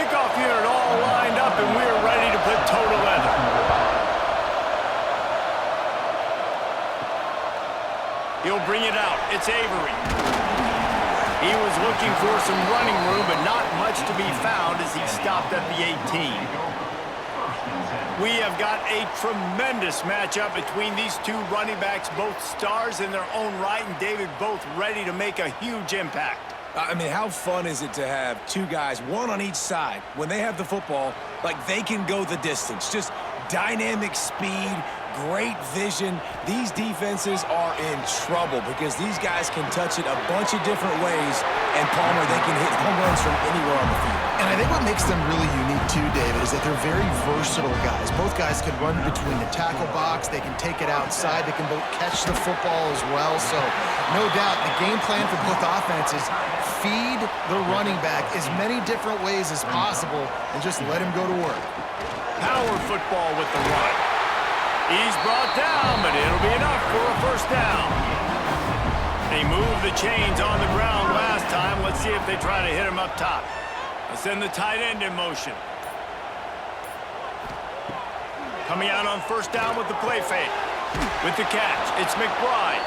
Kickoff unit all lined up, and we're ready to put toe to leather. He'll bring it out. It's Avery. He was looking for some running room, but not much to be found as he stopped at the 18. We have got a tremendous matchup between these two running backs, both stars in their own right, and David, both ready to make a huge impact. I mean, how fun is it to have two guys, one on each side, when they have the football, like they can go the distance. Just dynamic speed, great vision. These defenses are in trouble because these guys can touch it a bunch of different ways, and Palmer, they can hit home runs from anywhere on the field. And I think what makes them really unique too, David, is that they're very versatile guys. Both guys can run between the tackle box. They can take it outside. They can both catch the football as well. So no doubt the game plan for both offenses, feed the running back as many different ways as possible and just let him go to work. Power football with the run. He's brought down, but it'll be enough for a first down. They moved the chains on the ground last time. Let's see if they try to hit him up top. Let's send the tight end in motion. Coming out on first down with the play fake. With the catch, it's McBride.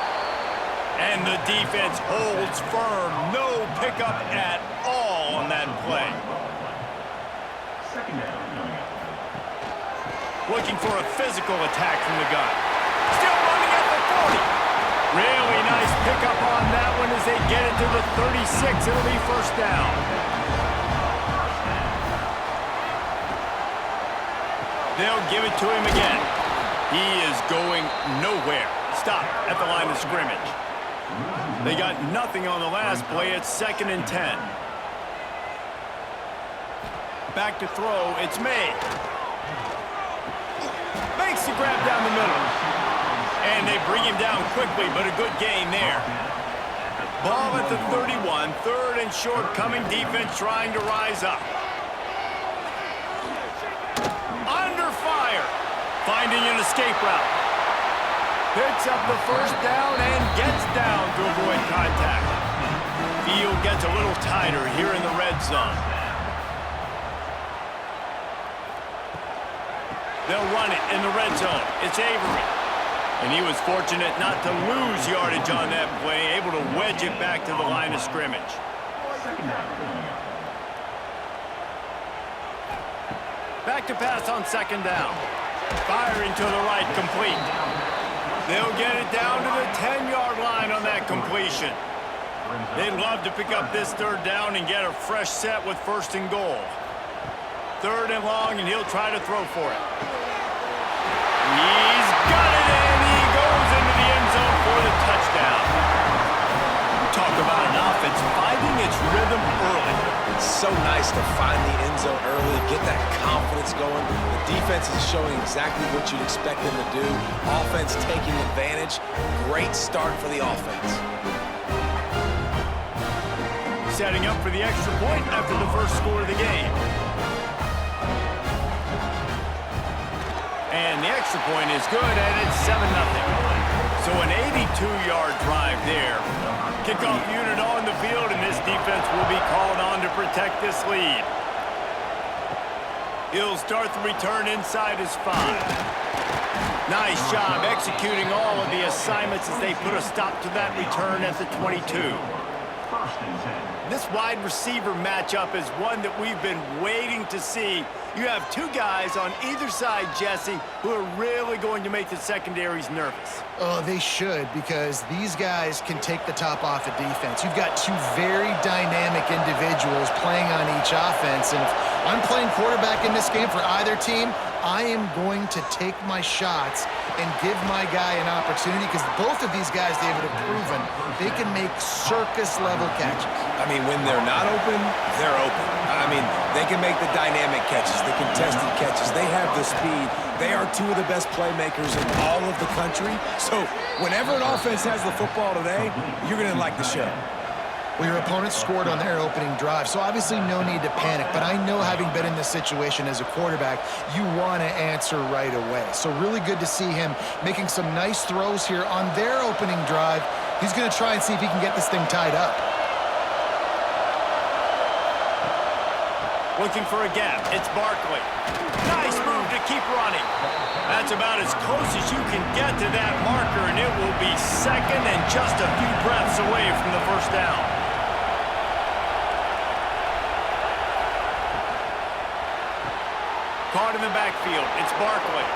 And the defense holds firm. No pickup at all on that play. Looking for a physical attack from the gun. Still running at the 40. Really nice pickup on that one as they get it to the 36. It'll be first down. They'll give it to him again. He is going nowhere. Stop at the line of scrimmage. They got nothing on the last play. It's 2nd and 10. Back to throw. It's May. Makes the grab down the middle. And they bring him down quickly, but a good gain there. Ball at the 31. 3rd and short coming. Defense trying to rise up. Under fire. Finding an escape route. Picks up the first down and gets down to avoid contact. Field gets a little tighter here in the red zone. They'll run it in the red zone. It's Avery. And he was fortunate not to lose yardage on that play, able to wedge it back to the line of scrimmage. Back to pass on 2nd down. Firing to the right, complete. They'll get it down to the 10-yard line on that completion. They'd love to pick up this 3rd down and get a fresh set with 1st and goal. 3rd and long, and he'll try to throw for it. He's got it, and he goes into the end zone for the touchdown. Talk about an offense finding its rhythm early. It's so nice to find the end zone early, get that confidence going. The defense is showing exactly what you'd expect them to do. Offense taking advantage. Great start for the offense. Setting up for the extra point after the first score of the game. And the extra point is good, and it's 7-0. So an 82-yard drive there. Kickoff unit on the field, and this defense will be called on to protect this lead. He'll start the return inside his 5. Nice job executing all of the assignments as they put a stop to that return at the 22. This wide receiver matchup is one that we've been waiting to see. You have two guys on either side, Jesse, who are really going to make the secondaries nervous. Oh, they should, because these guys can take the top off of defense. You've got two very dynamic individuals playing on each offense, and if I'm playing quarterback in this game for either team, I am going to take my shots and give my guy an opportunity, because both of these guys, David, have proven they can make circus-level catches. I mean, when they're not open, they're open. I mean, they can make the dynamic catches, the contested catches. They have the speed. They are two of the best playmakers in all of the country. So whenever an offense has the football today, you're going to like the show. Well, your opponent scored on their opening drive, so obviously no need to panic. But I know, having been in this situation as a quarterback, you want to answer right away. So really good to see him making some nice throws here on their opening drive. He's going to try and see if he can get this thing tied up. Looking for a gap. It's Barkley. Nice move to keep running. That's about as close as you can get to that marker, and it will be second and just a few breaths away from the first down. Caught in the backfield. It's Barkley.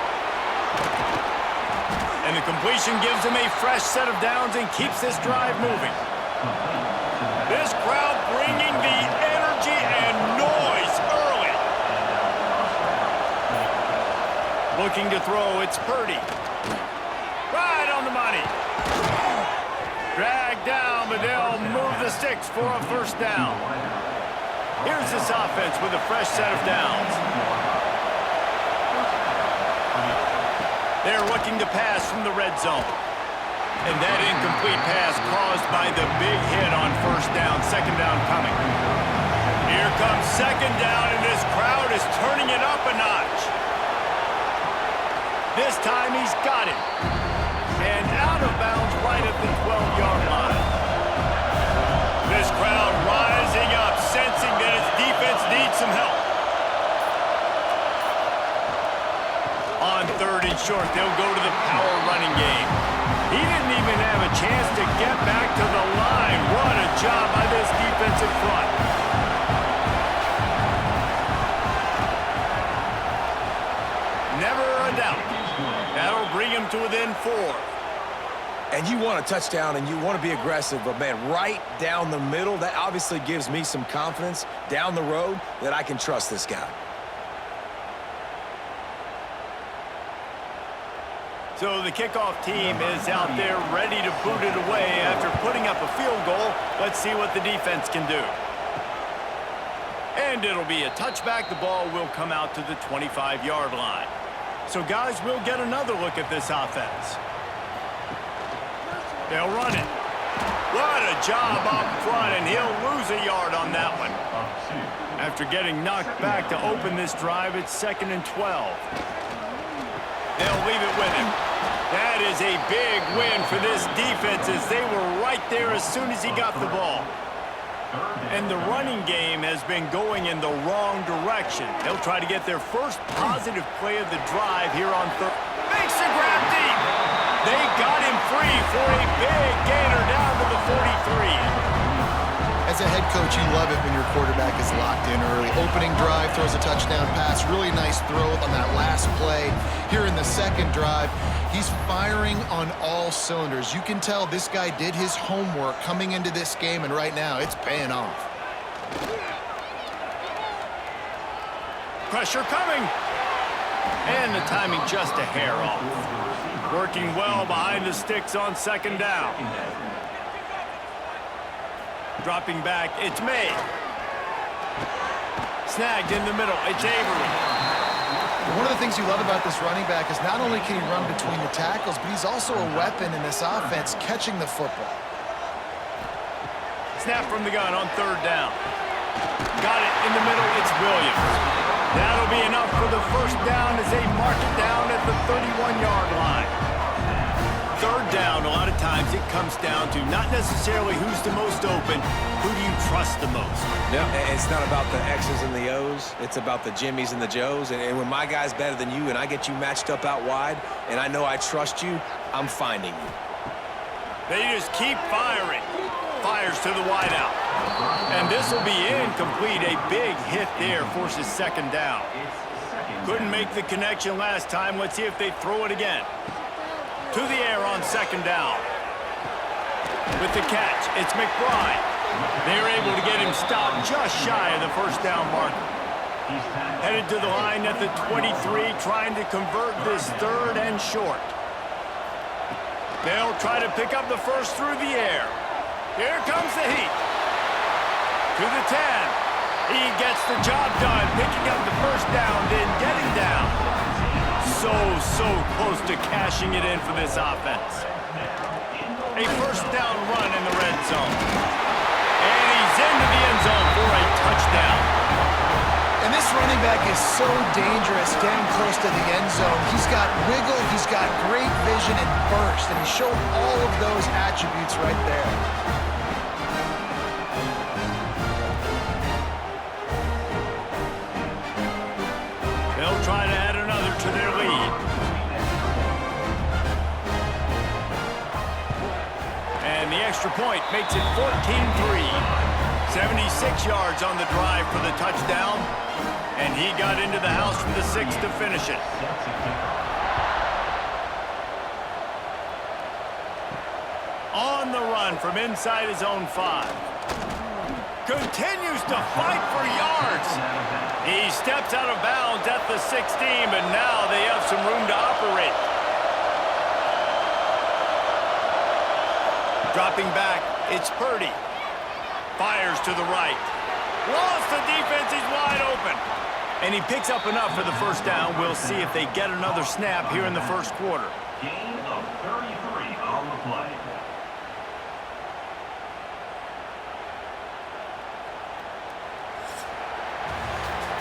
And the completion gives him a fresh set of downs and keeps this drive moving. This crowd bringing the energy and noise early. Looking to throw, it's Purdy. Right on the money. Dragged down, but they'll move the sticks for a first down. Here's this offense with a fresh set of downs. They're looking to pass from the red zone. And that incomplete pass caused by the big hit on first down, second down coming. Here comes second down, and this crowd is turning it up a notch. This time he's got it. And out of bounds right at the 12-yard line. This crowd rising up, sensing that its defense needs some help. On third and short, they'll go to the power running game. He didn't even have a chance to get back to the line. What a job by this defensive front. Never a doubt. That'll bring him to within 4. And you want a touchdown and you want to be aggressive, but man, right down the middle, that obviously gives me some confidence down the road that I can trust this guy. So the kickoff team is out there ready to boot it away after putting up a field goal. Let's see what the defense can do. And it'll be a touchback. The ball will come out to the 25-yard line. So, guys, we'll get another look at this offense. They'll run it. What a job up front, and he'll lose a yard on that one. After getting knocked back to open this drive, it's 2nd and 12. They'll leave it with him. That is a big win for this defense as they were right there as soon as he got the ball. And the running game has been going in the wrong direction. They'll try to get their first positive play of the drive here on third. Makes a grab deep. They got him free for a big gainer down to the 43. As a head coach, you love it when your quarterback is locked in early. Opening drive, throws a touchdown pass. Really nice throw on that last play. Here in the second drive, he's firing on all cylinders. You can tell this guy did his homework coming into this game, and right now it's paying off. Pressure coming. And the timing just a hair off. Working well behind the sticks on second down. Dropping back, it's May. Snagged in the middle, it's Avery. One of the things you love about this running back is not only can he run between the tackles, but he's also a weapon in this offense, catching the football. Snap from the gun on third down. Got it in the middle, it's Williams. That'll be enough for the first down as they mark it down at the 31-yard line. Third down, a lot of times it comes down to not necessarily who's the most open, who do you trust the most? No, it's not about the X's and the O's. It's about the Jimmys and the Joes. And when my guy's better than you and I get you matched up out wide and I know I trust you, I'm finding you. They just keep firing. Fires to the wideout. And this will be incomplete. A big hit there forces second down. Couldn't make the connection last time. Let's see if they throw it again. To the air on second down. With the catch, it's McBride. They're able to get him stopped just shy of the first down marker. Headed to the line at the 23, trying to convert this third and short. They'll try to pick up the first through the air. Here comes the heat. To the 10. He gets the job done, picking up the first down, then getting down. So close to cashing it in for this offense. A first down run in the red zone. And he's into the end zone for a touchdown. And this running back is so dangerous getting close to the end zone. He's got wiggle, he's got great vision and burst, and he showed all of those attributes right there. the extra point makes it 14-3. 76 yards on the drive for the touchdown, and he got into the house from the 6 to finish it. On the run from inside his own 5. Continues to fight for yards. He steps out of bounds at the 16, but now they have some room to operate. Dropping back, it's Purdy. Fires to the right. Lost the defense, he's wide open. And he picks up enough for the first down. We'll see if they get another snap here in the first quarter. Gain of 33 on the play.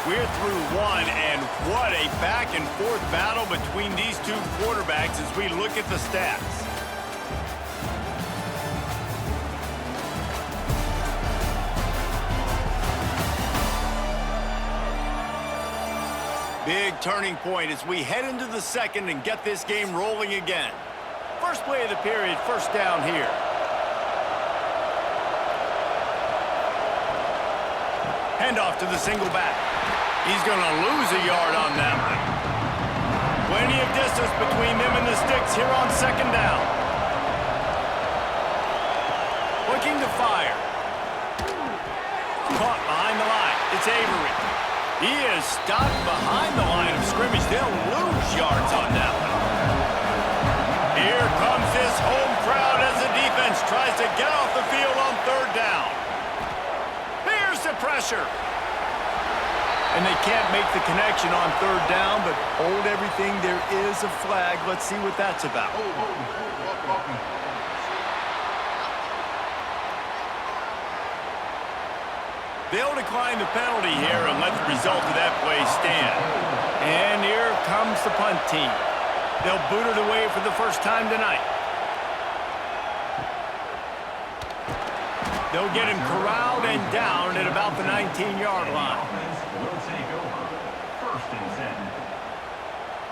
We're through one, and what a back-and-forth battle between these two quarterbacks as we look at the stats. Big turning point as we head into the second and get this game rolling again. First play of the period, first down here. Handoff to the single back. He's going to lose a yard on that one. Plenty of distance between them and the sticks here on second down. Looking to fire. Caught behind the line. It's Avery. He is stopped behind the line of scrimmage. They'll lose yards on that one. Here comes this home crowd as the defense tries to get off the field on third down. Here's the pressure. And they can't make the connection on third down, but hold everything. There is a flag. Let's see what that's about. They'll decline the penalty here and let the result of that play stand. And here comes the punt team. They'll boot it away for the first time tonight. They'll get him corralled and down at about the 19-yard line.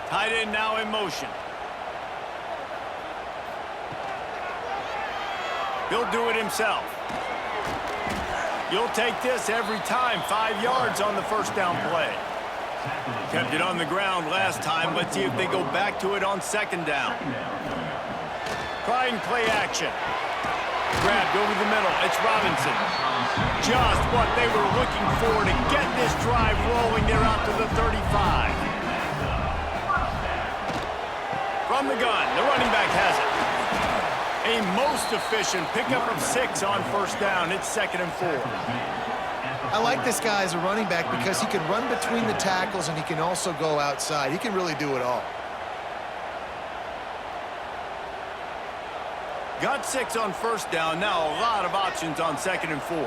Tight end now in motion. He'll do it himself. You'll take this every time. 5 yards on the first down play. Kept it on the ground last time. Let's see if they go back to it on second down. Try and play action. Grabbed over the middle. It's Robinson. Just what they were looking for to get this drive rolling. They're out to the 35. From the gun, the running back has it. A most efficient pickup of 6 on first down. It's 2nd and 4. I like this guy as a running back because he can run between the tackles and he can also go outside. He can really do it all. Got 6 on first down. Now a lot of options on 2nd and 4.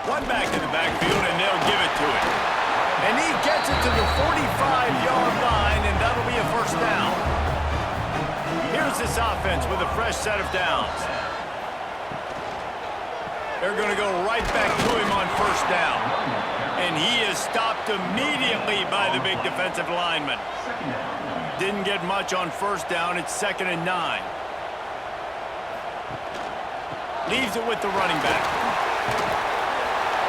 One back to the backfield, and they'll give it to him. And he gets it to the 45-yard line, and that'll be a first down. Here's this offense with a fresh set of downs. They're going to go right back to him on first down. And he is stopped immediately by the big defensive lineman. Didn't get much on first down. It's 2nd and 9. Leaves it with the running back.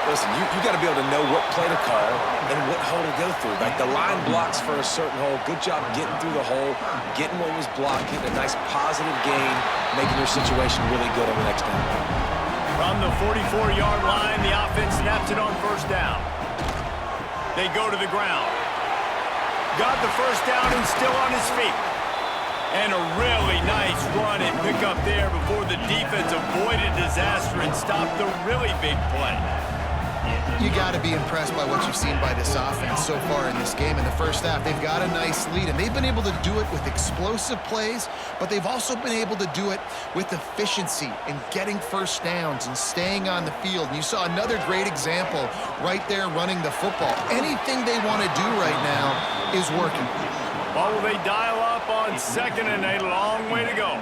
Listen, you got to be able to know what play to call and what hole to go through. Like the line blocks for a certain hole. Good job getting through the hole, getting what was blocked, getting a nice positive gain, making your situation really good on the next down. From the 44-yard line, the offense snaps it on first down. They go to the ground. Got the first down and still on his feet. And a really nice run and pick up there before the defense avoided disaster and stopped the really big play. You got to be impressed by what you've seen by this offense so far in this game. In the first half, they've got a nice lead, and they've been able to do it with explosive plays, but they've also been able to do it with efficiency and getting first downs and staying on the field. And you saw another great example right there running the football. Anything they want to do right now is working. Well, will they dial up on second, and a long way to go.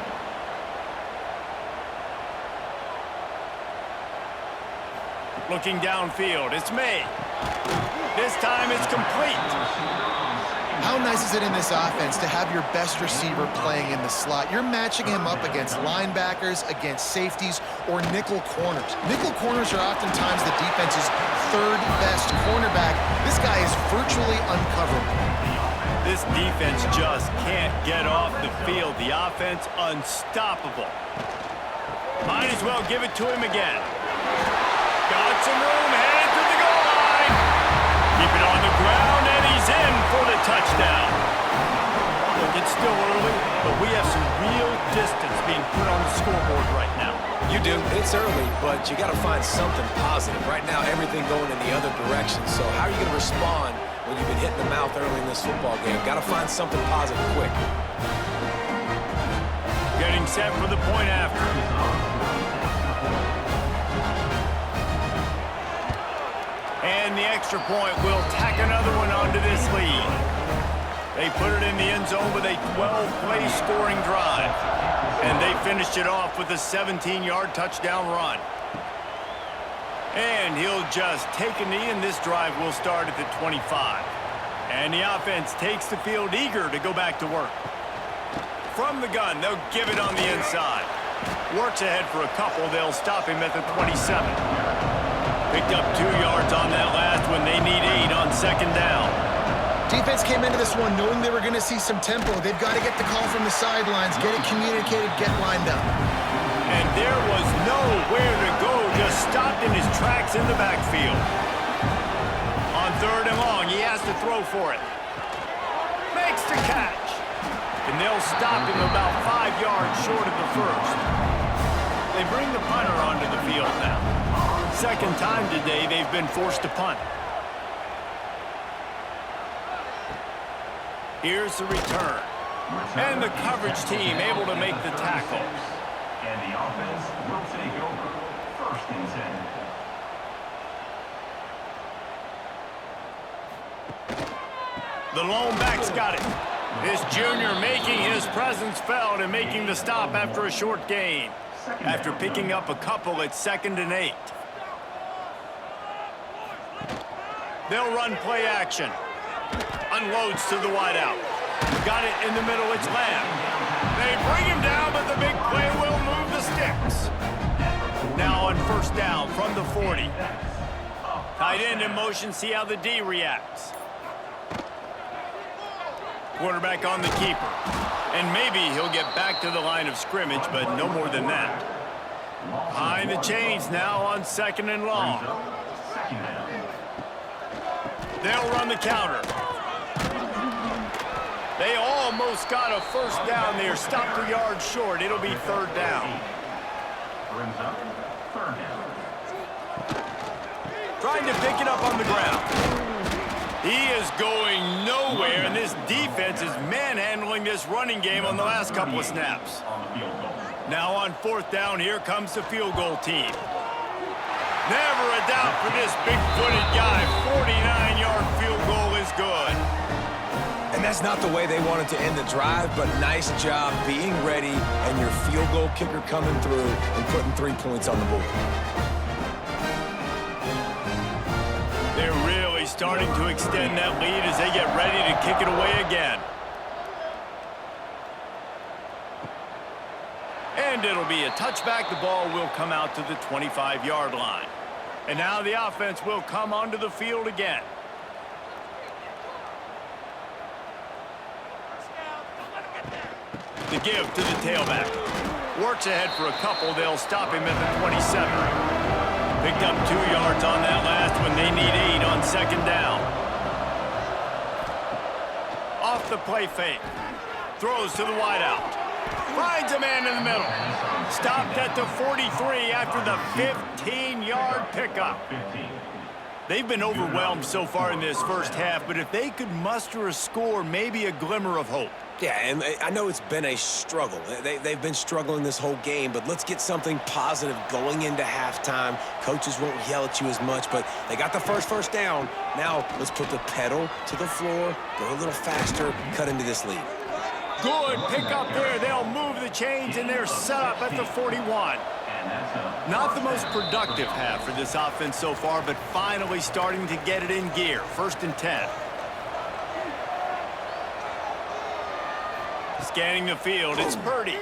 Looking downfield, it's May. This time it's complete. How nice is it in this offense to have your best receiver playing in the slot? You're matching him up against linebackers, against safeties, or nickel corners. Nickel corners are oftentimes the defense's third best cornerback. This guy is virtually uncoverable. This defense just can't get off the field. The offense unstoppable. Might as well give it to him again. Got some room, headed to the goal line. Keep it on the ground, and he's in for the touchdown. Look, it's still early, but we have some real distance being put on the scoreboard right now. You do. It's early, but you got to find something positive. Right now, everything going in the other direction. So how are you going to respond when you've been hit in the mouth early in this football game? Got to find something positive quick. Getting set for the point after. And the extra point will tack another one onto this lead. They put it in the end zone with a 12-play scoring drive. And they finished it off with a 17-yard touchdown run. And he'll just take a knee, and this drive will start at the 25. And the offense takes the field eager to go back to work. From the gun, they'll give it on the inside. Works ahead for a couple. They'll stop him at the 27. Picked up 2 yards on that last one. They need 8 on second down. Defense came into this one knowing they were going to see some tempo. They've got to get the call from the sidelines, get it communicated, get lined up. And there was nowhere to go, just stopped in his tracks in the backfield. On third and long, he has to throw for it. Makes the catch. And they'll stop him about 5 yards short of the first. They bring the punter onto the field now. Second time today they've been forced to punt. Here's the return. And the coverage team able to make the tackle. And the offense will take over. First and 10. The lone back's got it. This junior making his presence felt and making the stop after a short gain. After picking up a couple at 2nd and 8. They'll run play action. Unloads to the wideout. Got it in the middle, it's Lamb. They bring him down, but the big play will move the sticks. Now on first down from the 40. Tight end in motion, see how the D reacts. Quarterback on the keeper. And maybe he'll get back to the line of scrimmage, but no more than that. Behind the chains now on 2nd and long. They'll run the counter. They almost got a first down there. Stopped a yard short. It'll be third down. Brings up third down. Trying to pick it up on the ground. He is going nowhere, and this defense is manhandling this running game on the last couple of snaps. Now on fourth down, here comes the field goal team. Never a doubt for this big-footed guy. 49-yard field goal is good. And that's not the way they wanted to end the drive, but nice job being ready and your field goal kicker coming through and putting 3 points on the board. They're really starting to extend that lead as they get ready to kick it away again. And it'll be a touchback. The ball will come out to the 25-yard line. And now the offense will come onto the field again. The give to the tailback. Works ahead for a couple. They'll stop him at the 27. Picked up 2 yards on that last one. They need 8 on second down. Off the play fake. Throws to the wideout. Finds a man in the middle. Stopped at the 43 after the 15-yard pickup. They've been overwhelmed so far in this first half, but if they could muster a score, maybe a glimmer of hope. Yeah, and I know it's been a struggle. They've been struggling this whole game, but let's get something positive going into halftime. Coaches won't yell at you as much, but they got the first down. Now let's put the pedal to the floor, go a little faster, cut into this lead. Good pick up there. They'll move the chains, and they're set up at the 41. Not the most productive half for this offense so far, but finally starting to get it in gear. 1st and 10. Scanning the field, it's Purdy.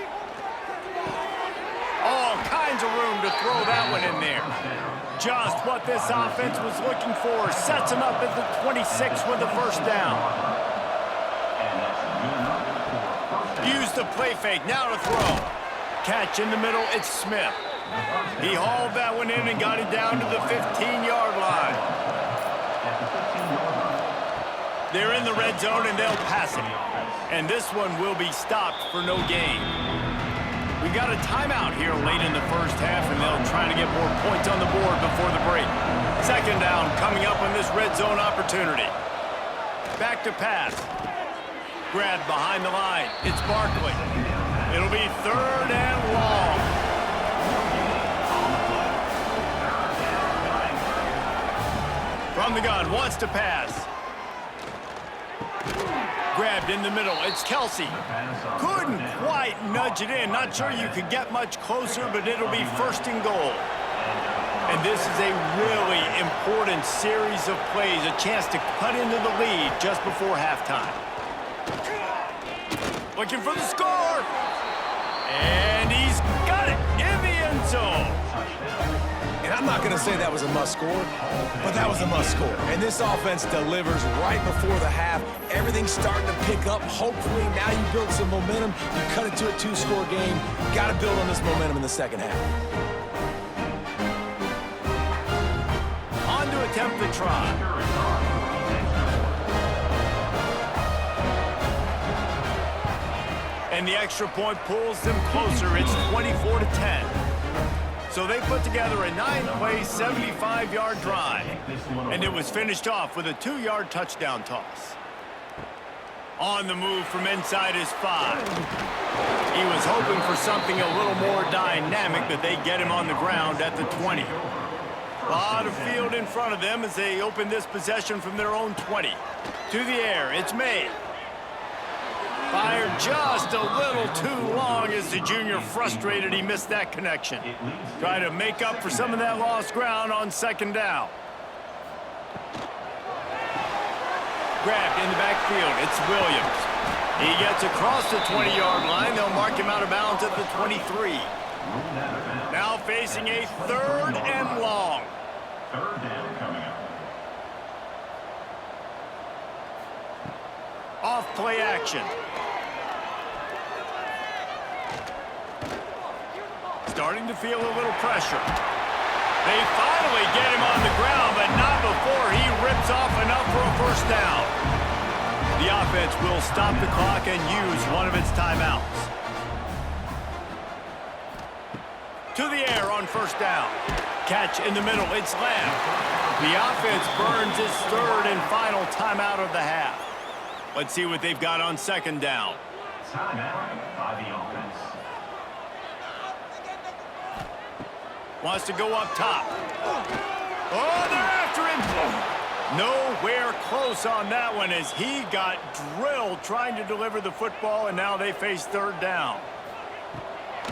All kinds of room to throw that one in there. Just what this offense was looking for. Sets him up at the 26 with the first down. Use the play fake, now to throw. Catch in the middle, it's Smith. He hauled that one in and got it down to the 15-yard line. They're in the red zone and they'll pass it. And this one will be stopped for no gain. We've got a timeout here late in the first half, and they'll try to get more points on the board before the break. Second down coming up on this red zone opportunity. Back to pass. Grabbed behind the line. It's Barkley. It'll be third and long. From the gun, wants to pass. Grabbed in the middle, it's Kelsey. Couldn't quite nudge it in. Not sure you could get much closer, but it'll be first and goal. And this is a really important series of plays, a chance to cut into the lead just before halftime. Looking for the score. And he's got it in the end zone. And I'm not going to say that was a must score, but that was a must score. And this offense delivers right before the half. Everything's starting to pick up. Hopefully now you build some momentum. You cut it to a 2-score game. Got to build on this momentum in the second half. On to attempt the try. And the extra point pulls them closer. It's 24-10. So they put together a 9-play, 75-yard drive. And it was finished off with a 2-yard touchdown toss. On the move from inside his 5. He was hoping for something a little more dynamic, but they get him on the ground at the 20. A lot of field in front of them as they open this possession from their own 20. To the air, it's made. Fired just a little too long as the junior frustrated he missed that connection. Try to make up for some of that lost ground on second down. Grabbed in the backfield, it's Williams. He gets across the 20-yard line. They'll mark him out of bounds at the 23. Now facing a third and long. Third down coming up. Off play action. Starting to feel a little pressure. They finally get him on the ground, but not before he rips off enough for a first down. The offense will stop the clock and use one of its timeouts. To the air on first down. Catch in the middle, it's Lamb. The offense burns its third and final timeout of the half. Let's see what they've got on second down. Timeout by the offense. Wants to go up top. Oh, they're after him. Nowhere close on that one as he got drilled trying to deliver the football, and now they face third down.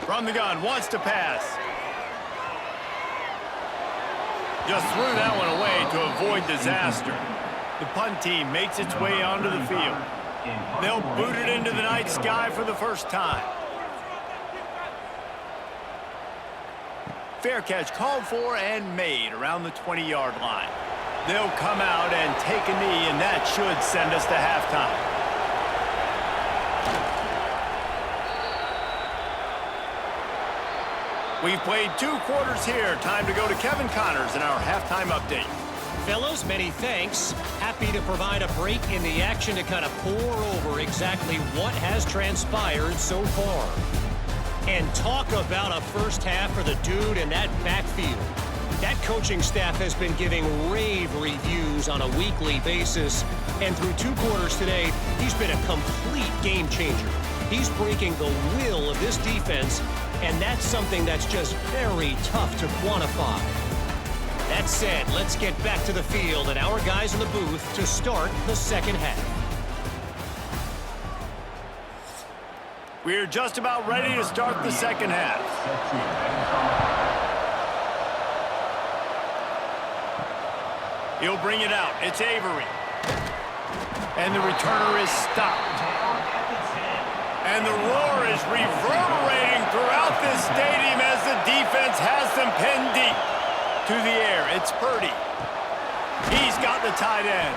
From the gun, wants to pass. Just threw that one away to avoid disaster. The punt team makes its way onto the field. They'll boot it into the night sky for the first time. Fair catch called for and made around the 20-yard line. They'll come out and take a knee, and that should send us to halftime. We've played 2 quarters here. Time to go to Kevin Connors in our halftime update. Fellows, many thanks. Happy to provide a break in the action to kind of pour over exactly what has transpired so far. And talk about a first half for the dude in that backfield. That coaching staff has been giving rave reviews on a weekly basis. And through 2 quarters today, he's been a complete game changer. He's breaking the will of this defense, and that's something that's just very tough to quantify. That said, let's get back to the field and our guys in the booth to start the second half. We're just about ready to start the second half. He'll bring it out. It's Avery. And the returner is stopped. And the roar is reverberating throughout this stadium as the defense has them pinned deep. To the air, it's Purdy. He's got the tight end.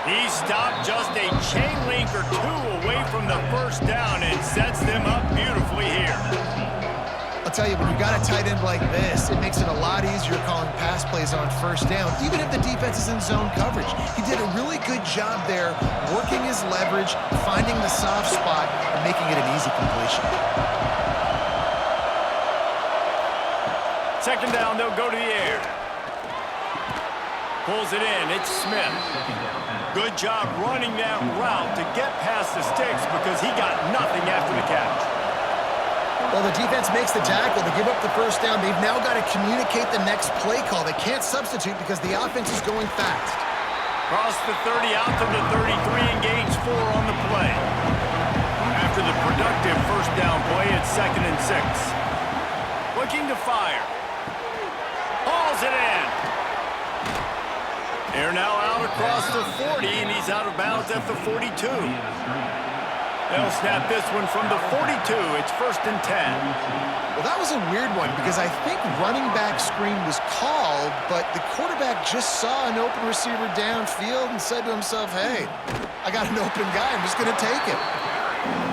He stopped just a chain link or two away from the first down and sets them up beautifully here. I'll tell you, when you got a tight end like this, it makes it a lot easier calling pass plays on first down, even if the defense is in zone coverage. He did a really good job there, working his leverage, finding the soft spot, and making it an easy completion. Second down, they'll go to the air. Pulls it in, it's Smith. Good job running that route to get past the sticks because he got nothing after the catch. Well, the defense makes the tackle. They give up the first down. They've now got to communicate the next play call. They can't substitute because the offense is going fast. Cross the 30 out to the 33 and gains 4 on the play. After the productive first down play, it's 2nd and 6. Looking to fire. Hauls it in. They're now out across the 40, and he's out of bounds at the 42. They'll snap this one from the 42. It's 1st and 10. Well, that was a weird one because I think running back screen was called, but the quarterback just saw an open receiver downfield and said to himself, hey, I got an open guy. I'm just going to take him.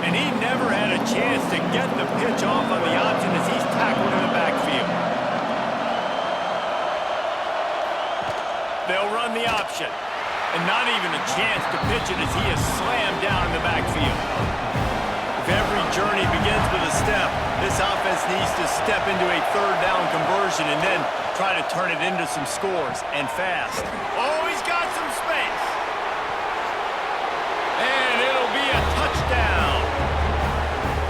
And he never had a chance to get the pitch off on the option as he's tackled in the backfield. They'll run the option. And not even a chance to pitch it as he is slammed down in the backfield. If every journey begins with a step, this offense needs to step into a 3rd down conversion and then try to turn it into some scores, and fast. Oh, he's got some space. And it'll be a touchdown.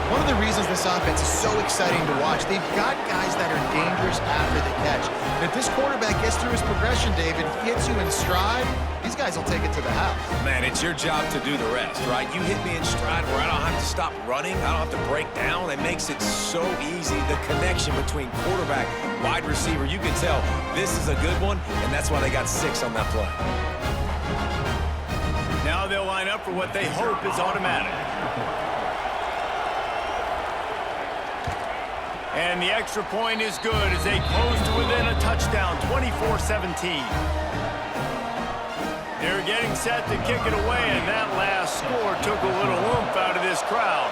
One of the reasons this offense is so exciting to watch, they've got guys that are dangerous after the catch. And if this quarterback gets through his progression, David, gets you in stride, these guys will take it to the house. Man, it's your job to do the rest, right? You hit me in stride where I don't have to stop running. I don't have to break down. It makes it so easy. The connection between quarterback, wide receiver, you can tell this is a good one, and that's why they got 6 on that play. Now they'll line up for what they hope is automatic. And the extra point is good as they close to within a touchdown, 24-17. They're getting set to kick it away, and that last score took a little oomph out of this crowd.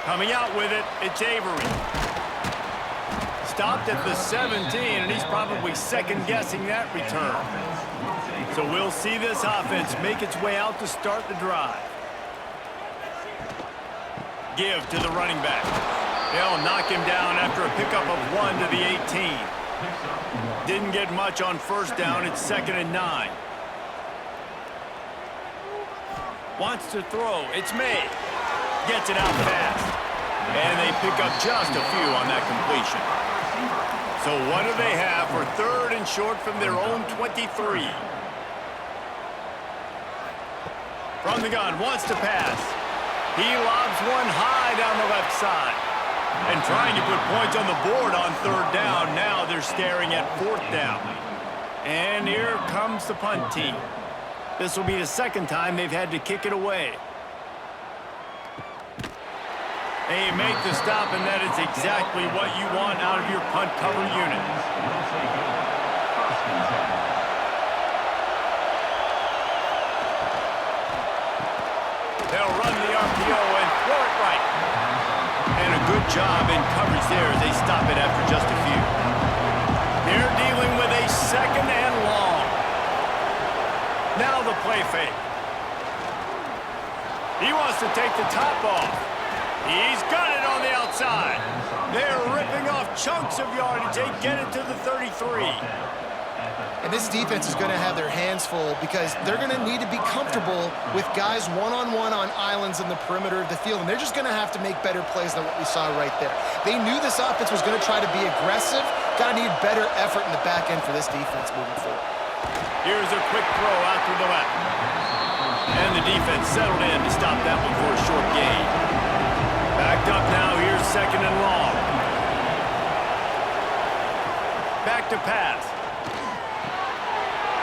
Coming out with it, it's Avery. Stopped at the 17, and he's probably second-guessing that return. So we'll see this offense make its way out to start the drive. Give to the running back. They'll knock him down after a pickup of 1 to the 18. Didn't get much on first down. It's 2nd and 9. Wants to throw. It's May. Gets it out fast. And they pick up just a few on that completion. So what do they have for 3rd and short from their own 23? From the gun, wants to pass. He lobs one high down the left side. And trying to put points on the board on 3rd down. Now they're staring at 4th down. And here comes the punt team. This will be the 2nd time they've had to kick it away. They make the stop, and that is exactly what you want out of your punt cover unit. They'll run the RPO and throw it right. And a good job in coverage there as they stop it after just a few. They're dealing with a 2nd and long. Now the play fake. He wants to take the top off. He's got it on the outside. They're ripping off chunks of yardage. They get it to the 33. And this defense is going to have their hands full because they're going to need to be comfortable with guys one-on-one on islands in the perimeter of the field. And they're just going to have to make better plays than what we saw right there. They knew this offense was going to try to be aggressive. Got to need better effort in the back end for this defense moving forward. Here's a quick throw out to the left. And the defense settled in to stop that one for a short gain. Backed up now. Here's 2nd and long. Back to pass.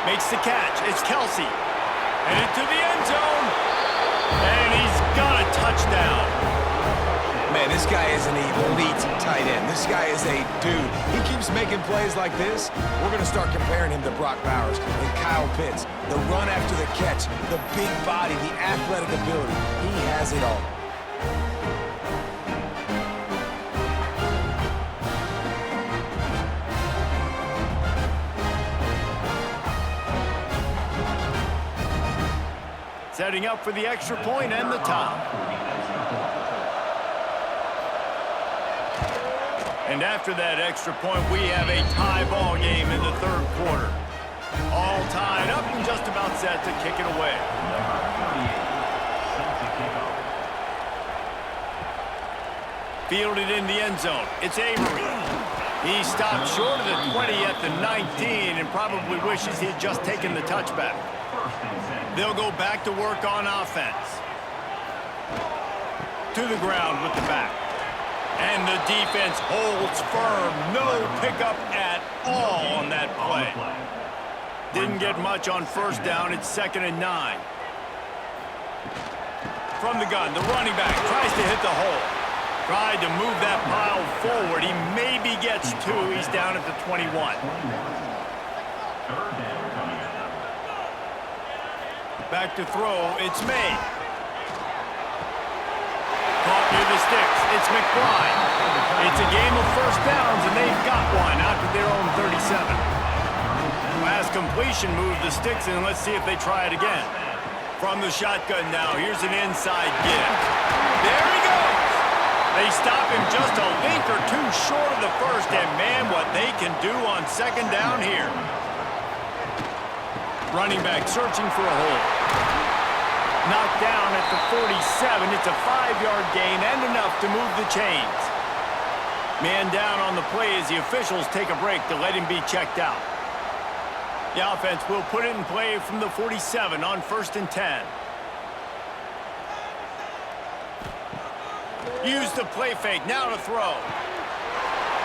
Makes the catch. It's Kelsey. And into the end zone. Man, this guy is an elite tight end. This guy is a dude. He keeps making plays like this. We're going to start comparing him to Brock Bowers and Kyle Pitts. The run after the catch, the big body, the athletic ability. He has it all. Setting up for the extra point and the top. And after that extra point, we have a tie ball game in the third quarter. All tied up and just about set to kick it away. Fielded in the end zone. It's Avery. He stopped short of the 20 at the 19 and probably wishes he had just taken the touchback. They'll go back to work on offense. To the ground with the back. And the defense holds firm. No pickup at all on that play. Didn't get much on first down. It's 2nd and 9. From the gun, the running back tries to hit the hole. Tried to move that pile forward. He maybe gets 2. He's down at the 21. Back to throw, it's May. Caught near the sticks, it's McBride. It's a game of first downs, and they've got one out to their own 37. Last completion moved the sticks, and let's see if they try it again. From the shotgun now, here's an inside gift. There he goes! They stop him just a link or two short of the first, and man, what they can do on second down here. Running back searching for a hole. Knocked down at the 47. It's a 5-yard gain and enough to move the chains. Man down on the play as the officials take a break to let him be checked out. The offense will put it in play from the 47 on 1st and 10. Use the play fake. Now to throw.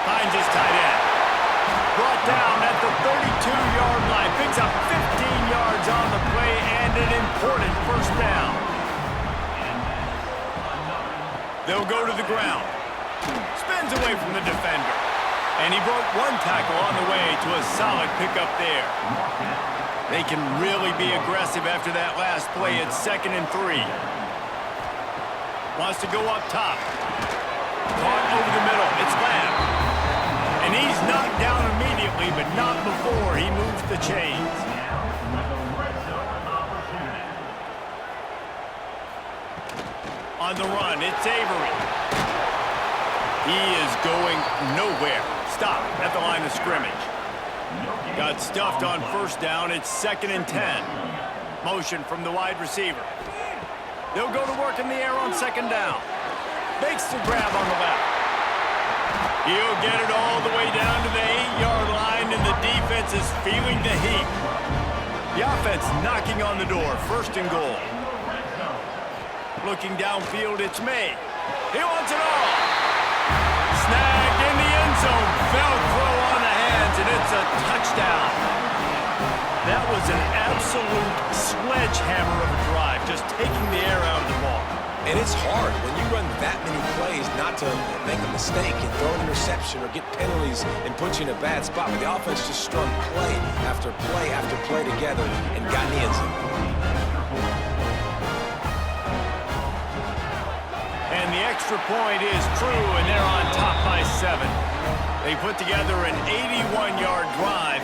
Finds his tight end. Brought down at the 32-yard line. Picks up 15 yards on the play and an important first down. They'll go to the ground. Spins away from the defender. And he broke one tackle on the way to a solid pickup there. They can really be aggressive after that last play. It's 2nd and 3. Wants to go up top. Caught over the middle. It's Lamb. And he's knocked down immediately, but not before he moves the chains. On the run, it's Avery. He is going nowhere. Stop at the line of scrimmage. Got stuffed on first down. It's 2nd and 10. Motion from the wide receiver. They'll go to work in the air on second down. Makes the grab on the left. He'll get it all the way down to the 8-yard line, and the defense is feeling the heat. The offense knocking on the door. 1st and goal. Looking downfield, it's May. He wants it all. Snagged in the end zone. Velcro on the hands, and it's a touchdown. That was an absolute sledgehammer of a drive, just taking the air out of the ball. And it's hard when you run that many plays not to make a mistake and throw an interception or get penalties and put you in a bad spot. But the offense just strung play after play after play together and got in the end zone. And the extra point is true, and they're on top by 7. They put together an 81-yard drive.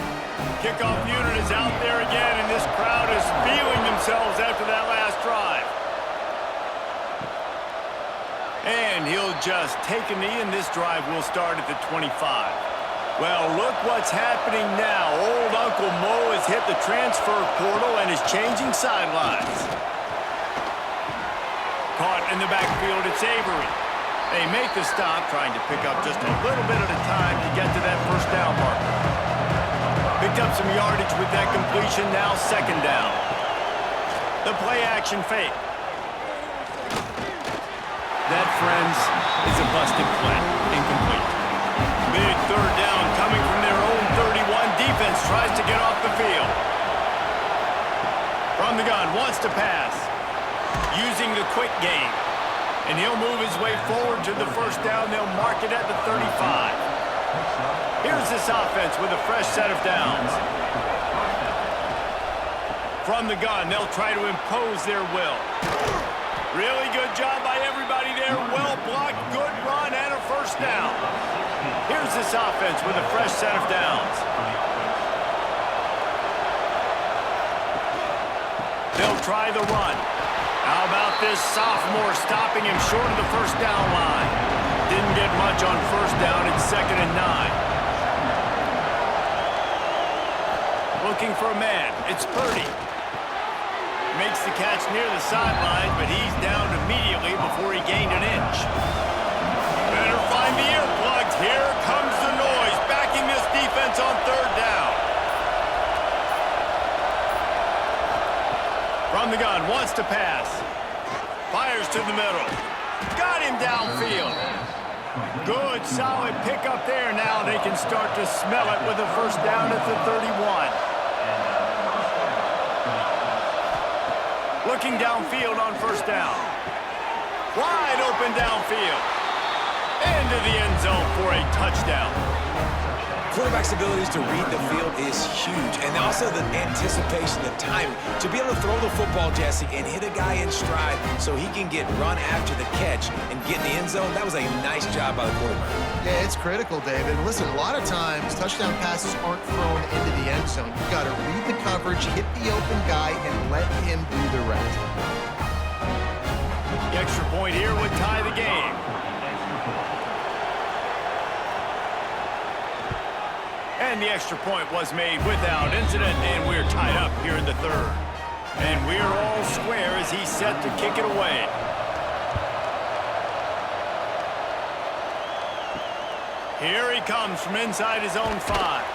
Kickoff unit is out there again, and this crowd is feeling themselves after that last drive. And he'll just take a knee, and this drive will start at the 25. Well, look what's happening now. Old Uncle Mo has hit the transfer portal and is changing sidelines. Caught in the backfield, it's Avery. They make the stop, trying to pick up just a little bit at a time to get to that first down marker. Picked up some yardage with that completion, now second down. The play action fake. That, friends, is a busted play. Incomplete. Big third down coming from their own 31. Defense tries to get off the field. From the gun, wants to pass. Using the quick game. And he'll move his way forward to the first down. They'll mark it at the 35. Here's this offense with a fresh set of downs. From the gun, they'll try to impose their will. Really good job by everybody there. Well blocked, good run, and a first down. Here's this offense with a fresh set of downs. They'll try the run. How about this sophomore stopping him short of the first down line? Didn't get much on first down. It's 2nd and 9. Looking for a man. It's Purdy. Makes the catch near the sideline, but he's down immediately before he gained an inch. Better find the earplugs. Here comes the noise, backing this defense on 3rd down. From the gun, wants to pass. Fires to the middle. Got him downfield. Good, solid pickup there. Now they can start to smell it with a first down at the 31. Looking downfield on first down. Wide open downfield. Into the end zone for a touchdown. Quarterback's abilities to read the field is huge, and also the anticipation, the timing. To be able to throw the football, Jesse, and hit a guy in stride so he can get run after the catch and get in the end zone, that was a nice job by the quarterback. Yeah, it's critical, David. Listen, a lot of times touchdown passes aren't thrown into the end zone. You've got to read the coverage, hit the open guy, and let him do the rest. The extra point here would tie the game. And the extra point was made without incident, and we're tied up here in the 3rd. And we're all square as he's set to kick it away. Here he comes from inside his own 5.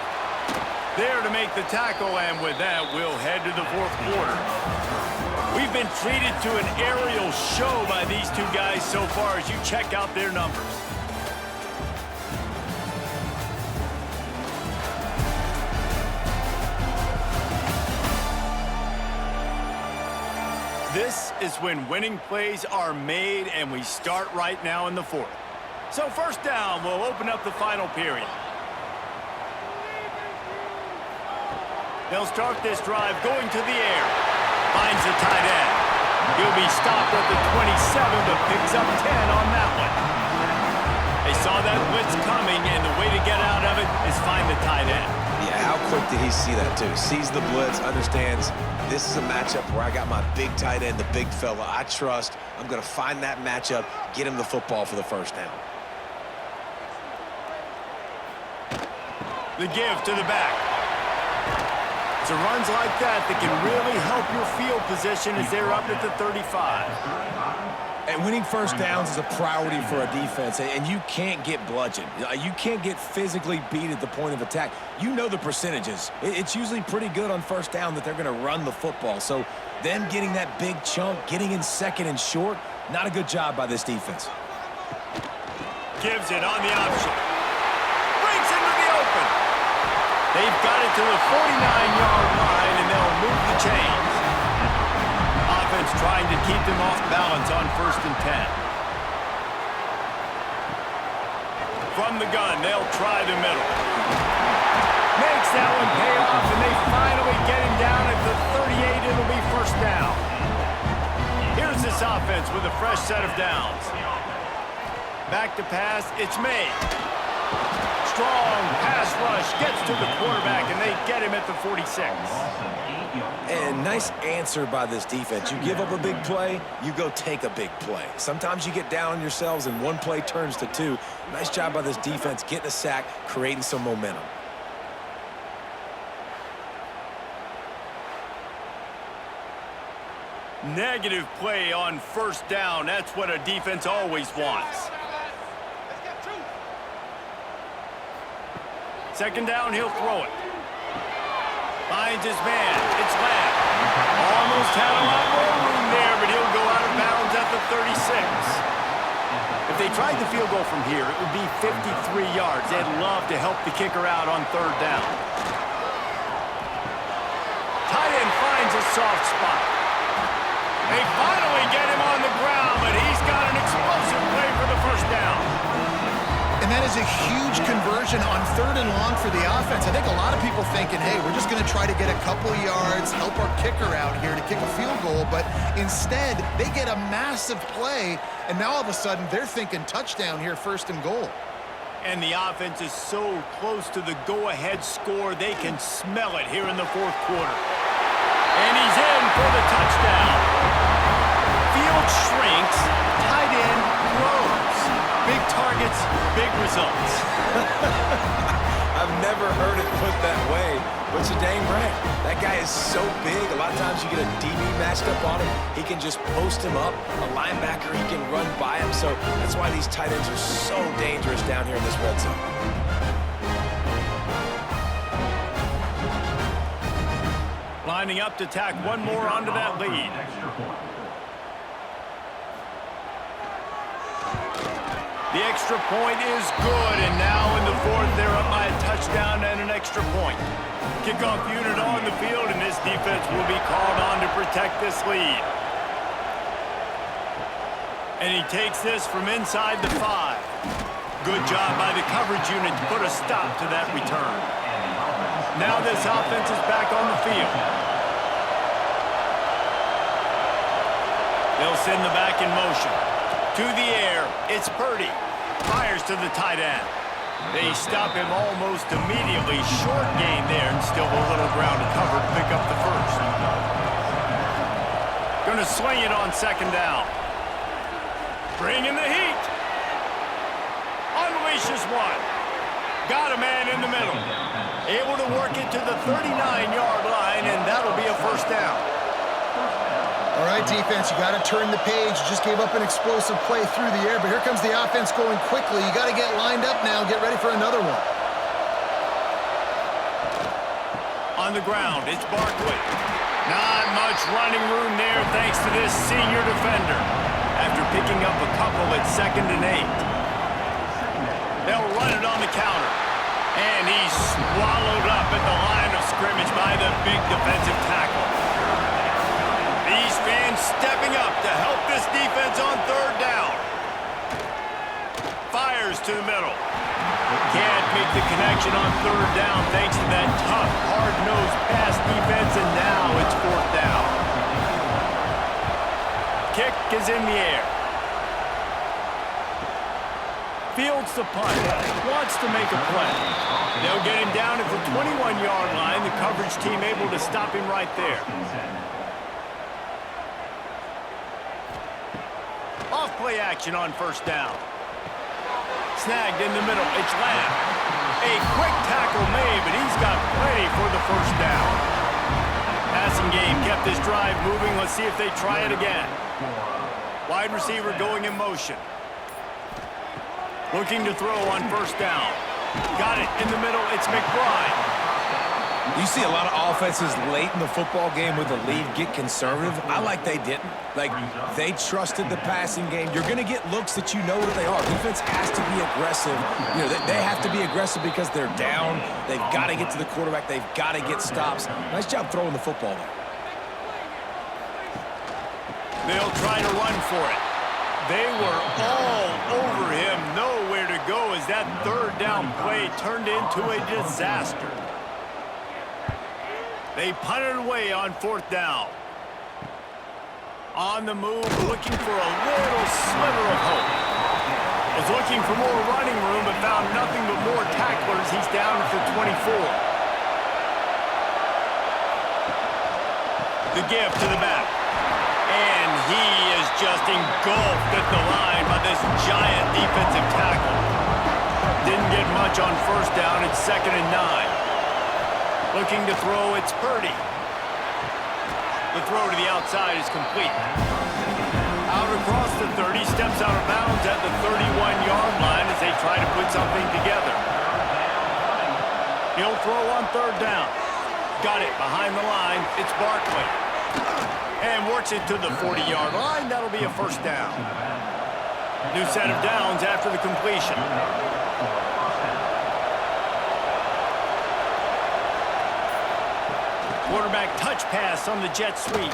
There to make the tackle, and with that, we'll head to the 4th quarter. We've been treated to an aerial show by these two guys so far as you check out their numbers. This is when winning plays are made, and we start right now in the 4th. So first down will open up the final period. They'll start this drive going to the air. Finds the tight end. He'll be stopped at the 27, but picks up 10 on that one. They saw that blitz coming, and the way to get out of it is find the tight end. Yeah, how quick did he see that, too? Sees the blitz, understands this is a matchup where I got my big tight end, the big fella I trust. I'm going to find that matchup, get him the football for the first down. The give to the back. It's runs like that that can really help your field position as they're up at the 35. And winning first downs is a priority for a defense, and you can't get bludgeoned. You can't get physically beat at the point of attack. You know the percentages. It's usually pretty good on first down that they're going to run the football. So them getting that big chunk, getting in 2nd and short, not a good job by this defense. Gives it on the option. Breaks into the open. They've got it to the 49-yard line, and they'll move the chains. Offense trying to keep them off balance on 1st and 10. From the gun, they'll try the middle. Makes that one pay off, and they finally get him down at the 38. It'll be first down. Here's this offense with a fresh set of downs. Back to pass, it's made. Strong pass rush gets to the quarterback, and they get him at the 46. And nice answer by this defense. You give up a big play, you go take a big play. Sometimes you get down on yourselves and one play turns to 2. Nice job by this defense getting a sack, creating some momentum. Negative play on first down. That's what a defense always wants. 2nd down, he'll throw it. Finds his man. It's Lamb. Almost had a lot more room there, but he'll go out of bounds at the 36. If they tried the field goal from here, it would be 53 yards. They'd love to help the kicker out on 3rd down. Tight end finds a soft spot. They finally get him on the ground, but he's got an explosive that is a huge conversion on 3rd and long for the offense. I think a lot of people thinking, hey, we're just going to try to get a couple yards, help our kicker out here to kick a field goal. But instead, they get a massive play, and now all of a sudden they're thinking touchdown here, 1st and goal. And the offense is so close to the go-ahead score, they can smell it here in the 4th quarter. And he's in for the touchdown. Field shrinks, tight end grows. Big targets, big results. I've never heard it put that way, but you're dang right. That guy is so big. A lot of times you get a DB matched up on him. He can just post him up. A linebacker, he can run by him. So that's why these tight ends are so dangerous down here in this red zone. Lining up to tack one more onto that lead. The extra point is good, and now in the 4th, they're up by a touchdown and an extra point. Kickoff unit on the field, and this defense will be called on to protect this lead. And he takes this from inside the 5. Good job by the coverage unit to put a stop to that return. Now this offense is back on the field. They'll send the back in motion. To the air, it's Purdy. Fires to the tight end. They stop him almost immediately. Short gain there, and still a little ground to cover to pick up the 1st. Gonna swing it on 2nd down. Bringing the heat. Unleashes one. Got a man in the middle. Able to work it to the 39-yard line, and that'll be a 1st down. All right, defense, you got to turn the page. You just gave up an explosive play through the air, but here comes the offense going quickly. You got to get lined up now, get ready for another one. On the ground, it's Barkley. Not much running room there thanks to this senior defender. After picking up a couple at 2nd and 8. They'll run it on the counter. And he's swallowed up at the line of scrimmage by the big defensive tackle. These fans stepping up to help this defense on 3rd down. Fires to the middle. Can't make the connection on 3rd down thanks to that tough, hard-nosed pass defense, and now it's 4th down. Kick is in the air. Fields the punt. Wants to make a play. They'll get him down at the 21-yard line. The coverage team able to stop him right there. Off-play action on 1st down. Snagged in the middle. It's Lamb. A quick tackle made, but he's got plenty for the 1st down. Passing game kept this drive moving. Let's see if they try it again. Wide receiver going in motion. Looking to throw on 1st down. Got it in the middle. It's McBride. You see a lot of offenses late in the football game with the lead get conservative. I like they didn't. Like, they trusted the passing game. You're going to get looks that you know what they are. Defense has to be aggressive. You know, they have to be aggressive because they're down. They've got to get to the quarterback. They've got to get stops. Nice job throwing the football there. They'll try to run for it. They were all over him. Nowhere to go as that 3rd down play turned into a disaster. They punted away on 4th down. On the move, looking for a little sliver of hope. Was looking for more running room, but found nothing but more tacklers. He's down at the 24. The give to the back. And he is just engulfed at the line by this giant defensive tackle. Didn't get much on 1st down. It's 2nd and 9. Looking to throw, it's Purdy. The throw to the outside is complete. Out across the 30, steps out of bounds at the 31-yard line as they try to put something together. He'll throw on 3rd down. Got it behind the line. It's Barkley. And works it to the 40-yard line. That'll be a 1st down. New set of downs after the completion. Quarterback touch pass on the jet sweep.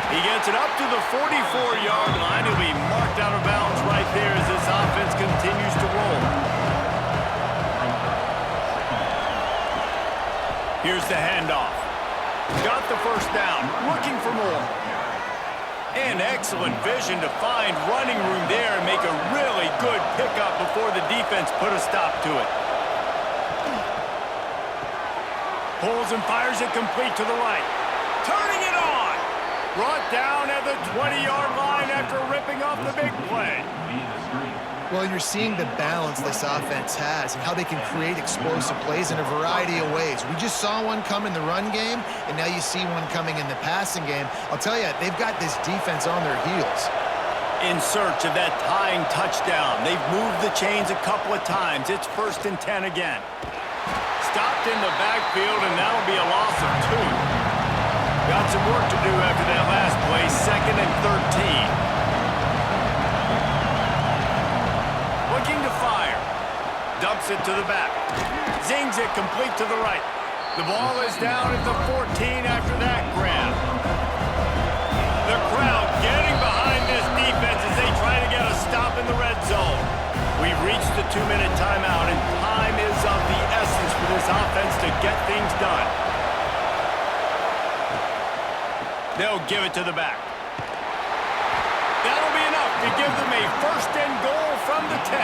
He gets it up to the 44-yard line. He'll be marked out of bounds right there as this offense continues to roll. Here's the handoff. Got the first down, looking for more. And excellent vision to find running room there and make a really good pickup before the defense put a stop to it. Pulls and fires it complete to the right. Turning it on. Brought down at the 20-yard line after ripping off the big play. Well, you're seeing the balance this offense has and how they can create explosive plays in a variety of ways. We just saw one come in the run game, and now you see one coming in the passing game. I'll tell you, they've got this defense on their heels. In search of that tying touchdown. They've moved the chains a couple of times. It's 1st and 10 again. Stopped in the backfield, and that'll be a loss of 2. Got some work to do after that last play. 2nd and 13. Looking to fire. Dumps it to the back. Zings it complete to the right. The ball is down at the 14 after that grab. The crowd getting behind this defense as they try to get a stop in the red zone. We've reached the 2-minute timeout, and time is of the essence for this offense to get things done. They'll give it to the back. That'll be enough to give them a 1st and goal from the 10.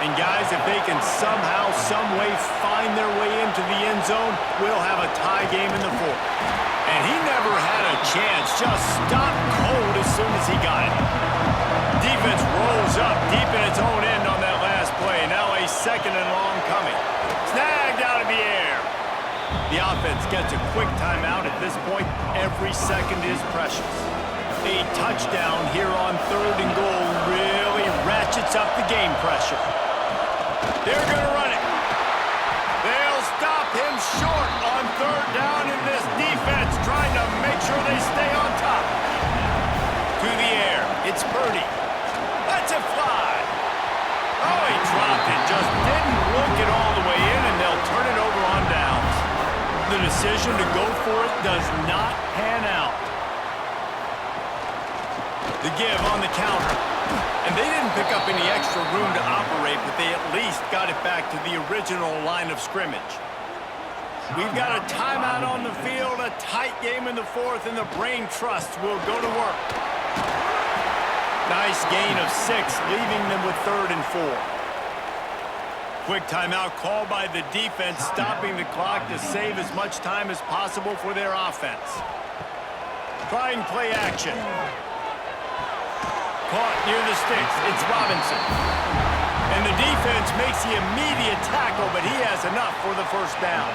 And guys, if they can somehow, some way find their way into the end zone, we'll have a tie game in the 4th. And he never had a chance, just stopped cold as soon as he got it. Defense rolls up deep in its own end on that last play. Now a 2nd and long coming. Snagged out of the air. The offense gets a quick timeout. At this point, every second is precious. A touchdown here on 3rd and goal really ratchets up the game pressure. They're going to run it. They'll stop him short on 3rd down, and this defense trying to make sure they stay on top. To the air. It's Purdy. Lets it fly. Oh, he dropped it. Just didn't look it all the way in, and they'll turn it over on downs. The decision to go for it does not pan out. The give on the counter. And they didn't pick up any extra room to operate, but they at least got it back to the original line of scrimmage. We've got a timeout on the field, a tight game in the 4th, and the brain trust will go to work. Nice gain of 6, leaving them with 3rd and 4. Quick timeout called by the defense, stopping the clock to save as much time as possible for their offense. Trying play action. Caught near the sticks. It's Robinson. And the defense makes the immediate tackle, but he has enough for the 1st down.